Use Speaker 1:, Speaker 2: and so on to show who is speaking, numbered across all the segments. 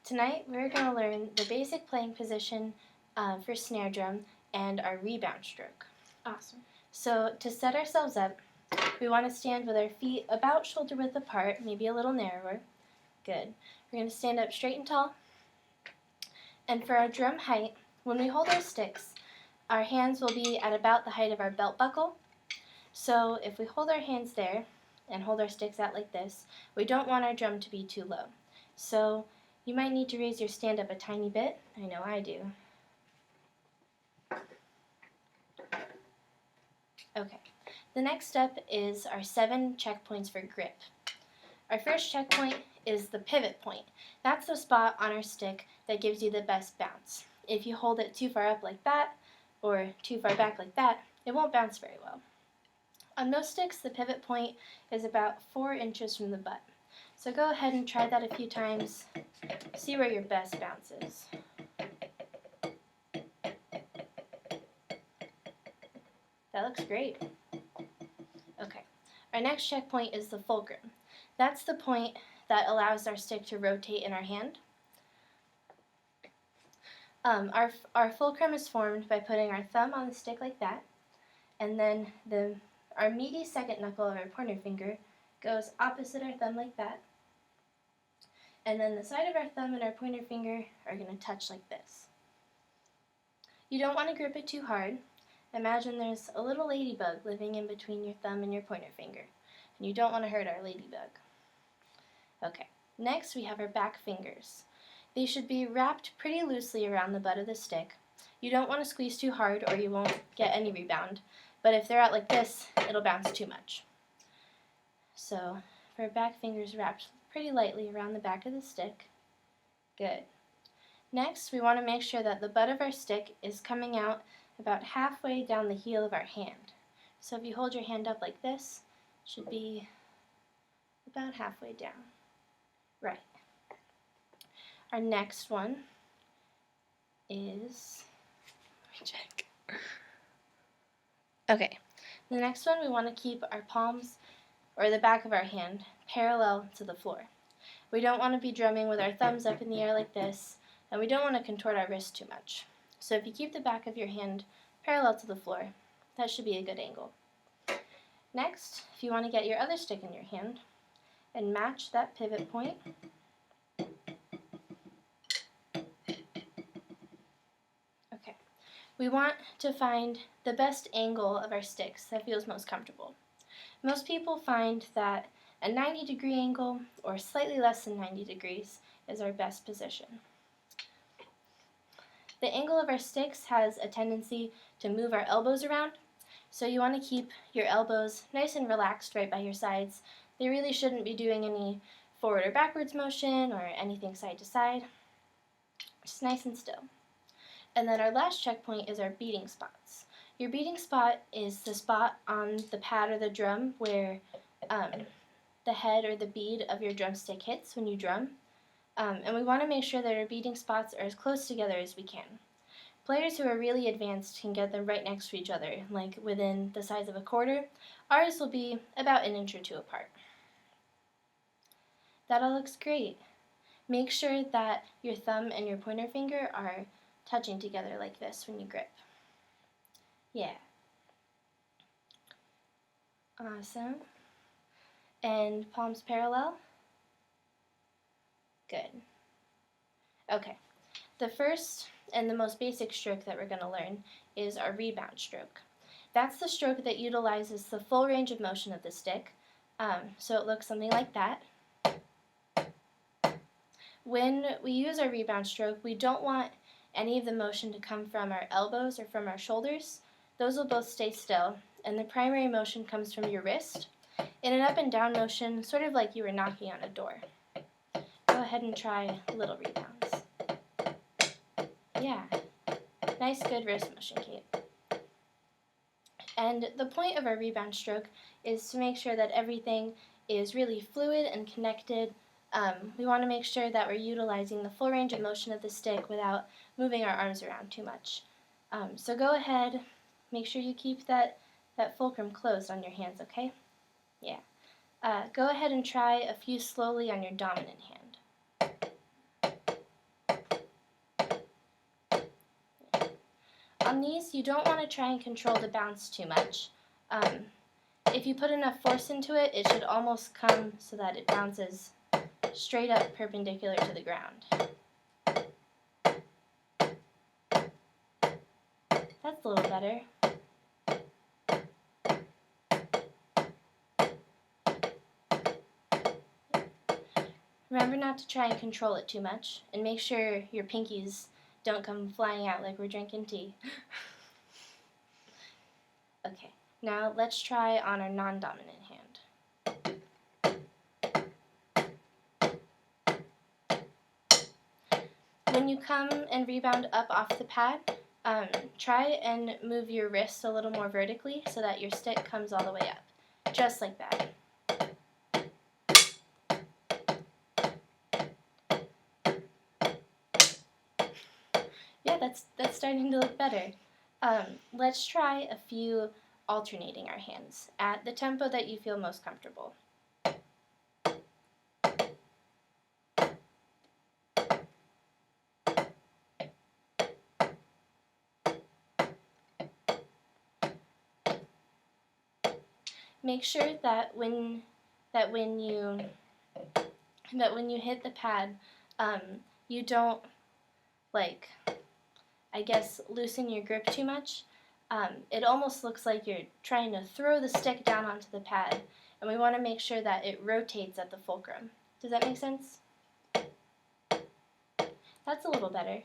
Speaker 1: Tonight we're going to learn the basic playing position for snare drum and our rebound stroke.
Speaker 2: Awesome.
Speaker 1: So to set ourselves up, we want to stand with our feet about shoulder width apart, maybe a little narrower. Good. We're going to stand up straight and tall. And for our drum height, when we hold our sticks, our hands will be at about the height of our belt buckle. So if we hold our hands there and hold our sticks out like this, we don't want our drum to be too low. So you might need to raise your stand up a tiny bit. I know I do. Okay. The next step is our 7 checkpoints for grip. Our first checkpoint is the pivot point. That's the spot on our stick that gives you the best bounce. If you hold it too far up like that or too far back like that, it won't bounce very well. On most sticks, the pivot point is about 4 inches from the butt. So go ahead and try that a few times. See where your best bounce is. That looks great. Okay, our next checkpoint is the fulcrum. That's the point that allows our stick to rotate in our hand. Our fulcrum is formed by putting our thumb on the stick like that, and then our meaty second knuckle of our pointer finger goes opposite our thumb like that, and then the side of our thumb and our pointer finger are going to touch like this. You don't want to grip it too hard. Imagine there's a little ladybug living in between your thumb and your pointer finger, and you don't want to hurt our ladybug. Okay, next we have our back fingers. They should be wrapped pretty loosely around the butt of the stick. You don't want to squeeze too hard or you won't get any rebound, but if they're out like this, it'll bounce too much. So, for our back fingers wrapped pretty lightly around the back of the stick. Good. Next, we want to make sure that the butt of our stick is coming out about halfway down the heel of our hand. So if you hold your hand up like this, it should be about halfway down. Right. Our next one is, let me check. Okay, the next one we want to keep our palms or the back of our hand parallel to the floor. We don't want to be drumming with our thumbs up in the air like this, and we don't want to contort our wrist too much. So if you keep the back of your hand parallel to the floor, that should be a good angle. Next, if you want to get your other stick in your hand and match that pivot point, okay, we want to find the best angle of our sticks that feels most comfortable. Most people find that a 90-degree angle or slightly less than 90 degrees is our best position. The angle of our sticks has a tendency to move our elbows around, so you want to keep your elbows nice and relaxed right by your sides. They really shouldn't be doing any forward or backwards motion or anything side to side. Just nice and still. And then our last checkpoint is our beating spots. Your beating spot is the spot on the pad or the drum where the head or the bead of your drumstick hits when you drum. And we want to make sure that our beating spots are as close together as we can. Players who are really advanced can get them right next to each other, like within the size of a quarter. Ours will be about an inch or two apart. That all looks great. Make sure that your thumb and your pointer finger are touching together like this when you grip. Yeah. Awesome. And palms parallel. Good. Okay, the first and the most basic stroke that we're going to learn is our rebound stroke. That's the stroke that utilizes the full range of motion of the stick, so it looks something like that. When we use our rebound stroke, we don't want any of the motion to come from our elbows or from our shoulders. Those will both stay still, and the primary motion comes from your wrist in an up and down motion, sort of like you were knocking on a door. Go ahead and try little rebounds. Yeah, nice good wrist motion, Kate. And the point of our rebound stroke is to make sure that everything is really fluid and connected. We want to make sure that we're utilizing the full range of motion of the stick without moving our arms around too much. So go ahead, make sure you keep that fulcrum closed on your hands, okay? Yeah. Go ahead and try a few slowly on your dominant hand. On these, you don't want to try and control the bounce too much. If you put enough force into it, it should almost come so that it bounces straight up perpendicular to the ground. That's a little better. Remember not to try and control it too much, and make sure your pinkies don't come flying out like we're drinking tea. Okay, now let's try on our non-dominant hand. When you come and rebound up off the pad, try and move your wrist a little more vertically so that your stick comes all the way up, just like that. Yeah, that's starting to look better. Let's try a few alternating our hands at the tempo that you feel most comfortable. Make sure that when you hit the pad, you don't, like, I guess, loosen your grip too much. It almost looks like you're trying to throw the stick down onto the pad, and we want to make sure that it rotates at the fulcrum. Does that make sense? That's a little better.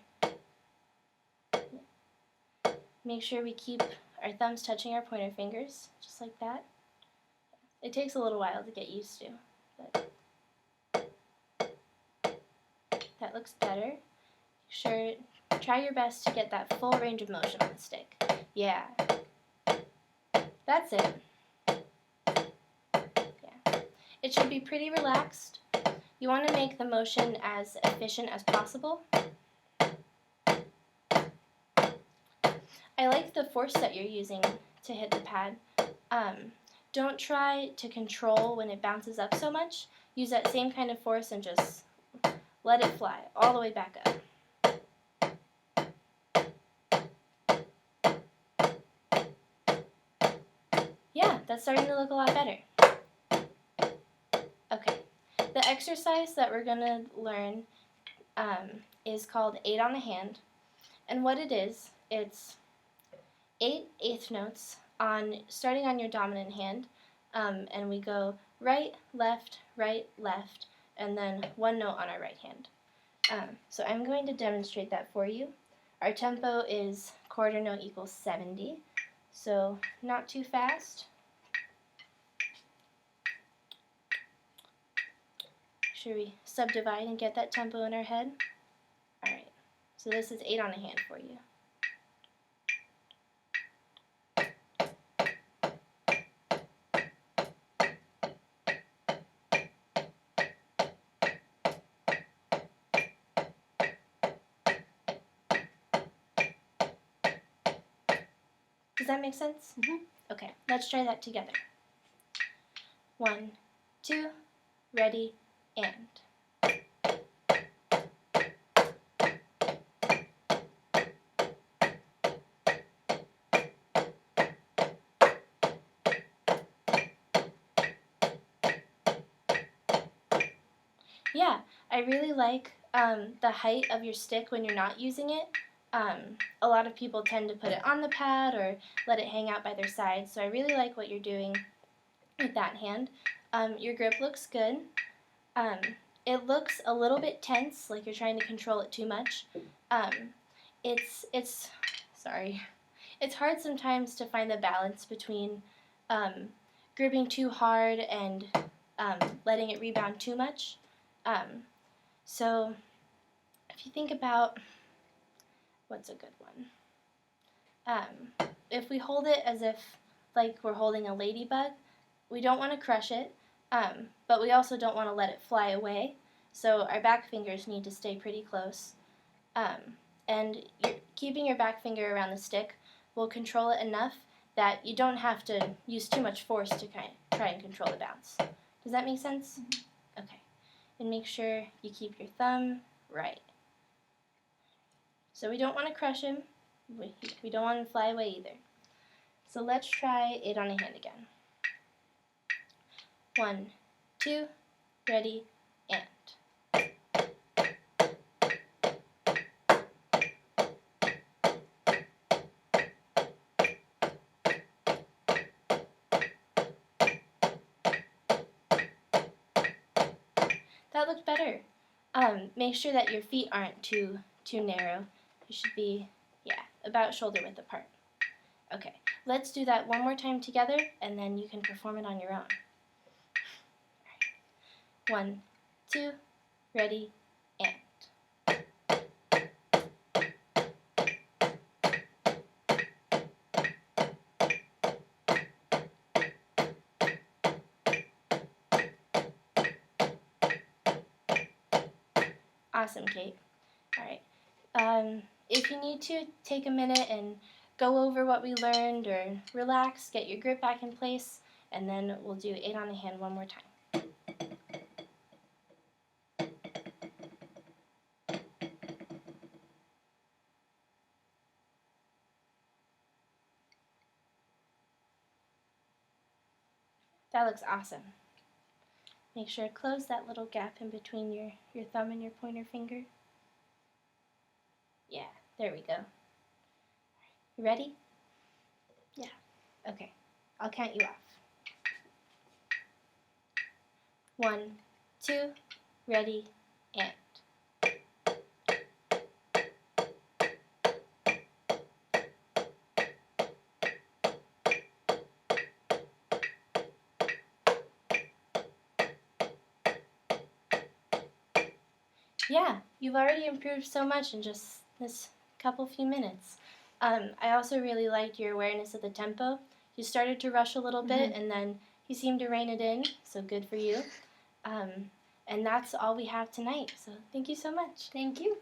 Speaker 1: Make sure we keep our thumbs touching our pointer fingers, just like that. It takes a little while to get used to, but that looks better. Try your best to get that full range of motion on the stick. Yeah. That's it. Yeah. It should be pretty relaxed. You want to make the motion as efficient as possible. I like the force that you're using to hit the pad. Don't try to control when it bounces up so much. Use that same kind of force and just let it fly all the way back up. Yeah, that's starting to look a lot better. Okay, the exercise that we're going to learn is called 8 on the hand. And what it is, it's 8 eighth notes starting on your dominant hand, and we go right, left, and then one note on our right hand. So I'm going to demonstrate that for you. Our tempo is quarter note equals 70, so not too fast. Make sure we subdivide and get that tempo in our head. Alright, so this is 8 on the hand for you. Does that make sense? Mm-hmm. Okay, let's try that together. 1, 2, ready, and. Yeah, I really like the height of your stick when you're not using it. A lot of people tend to put it on the pad or let it hang out by their side, so I really like what you're doing with that hand. Your grip looks good. It looks a little bit tense, like you're trying to control it too much. It's hard sometimes to find the balance between gripping too hard and letting it rebound too much. So if you think about what's a good one, if we hold it as if like we're holding a ladybug, we don't want to crush it, but we also don't want to let it fly away. So our back fingers need to stay pretty close. And keeping your back finger around the stick will control it enough that you don't have to use too much force to try and control the bounce. Does that make sense? Mm-hmm. Okay. And make sure you keep your thumb right. So we don't want to crush him, We don't want to fly away either. So let's try 8 on a hand again. 1, 2, ready, and. That looked better. Make sure that your feet aren't too narrow. You should be, about shoulder width apart. Okay, let's do that one more time together, and then you can perform it on your own. 1, 2, ready, and. Awesome, Kate. All right. If you need to, take a minute and go over what we learned, or relax, get your grip back in place, and then we'll do 8 on a hand one more time. That looks awesome. Make sure to close that little gap in between your thumb and your pointer finger. Yeah, there we go. You ready? Yeah. Okay, I'll count you off. 1, 2, ready, and. Yeah, you've already improved so much in just this few minutes. I also really liked your awareness of the tempo. You started to rush a little bit, and then you seemed to rein it in, so good for you. And that's all we have tonight, so thank you so much.
Speaker 2: Thank you.